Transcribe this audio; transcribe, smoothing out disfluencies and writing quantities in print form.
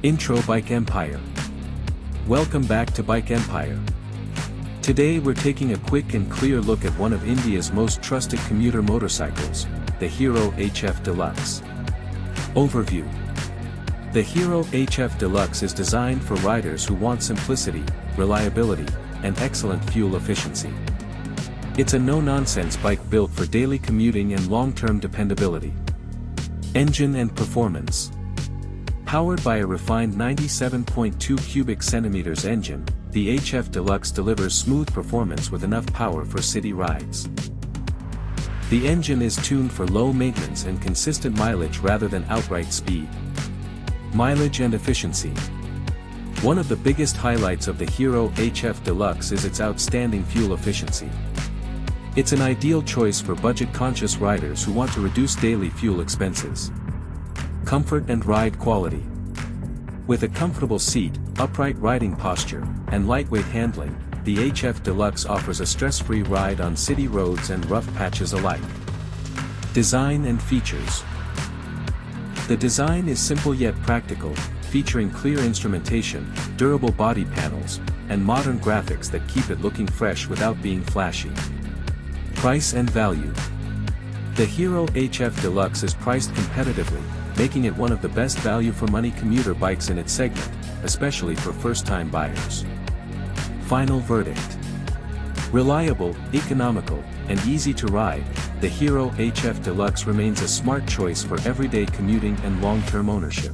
Intro Bike Empire. Welcome back to Bike Empire. Today we're taking a quick and clear look at one of India's most trusted commuter motorcycles, the Hero HF Deluxe. Overview. The Hero HF Deluxe is designed for riders who want simplicity, reliability, and excellent fuel efficiency. It's a no-nonsense bike built for daily commuting and long-term dependability. Engine and performance. Powered by a refined 97.2 cubic centimeters engine, the HF Deluxe delivers smooth performance with enough power for city rides. The engine is tuned for low maintenance and consistent mileage rather than outright speed. Mileage and efficiency. One of the biggest highlights of the Hero HF Deluxe is its outstanding fuel efficiency. It's an ideal choice for budget-conscious riders who want to reduce daily fuel expenses. Comfort and ride quality. With a comfortable seat, upright riding posture, and lightweight handling, the HF Deluxe offers a stress-free ride on city roads and rough patches alike. Design and features. The design is simple yet practical, featuring clear instrumentation, durable body panels, and modern graphics that keep it looking fresh without being flashy. Price and value. The Hero HF Deluxe is priced competitively, making it one of the best value-for-money commuter bikes in its segment, especially for first-time buyers. Final verdict. Reliable, economical, and easy to ride, the Hero HF Deluxe remains a smart choice for everyday commuting and long-term ownership.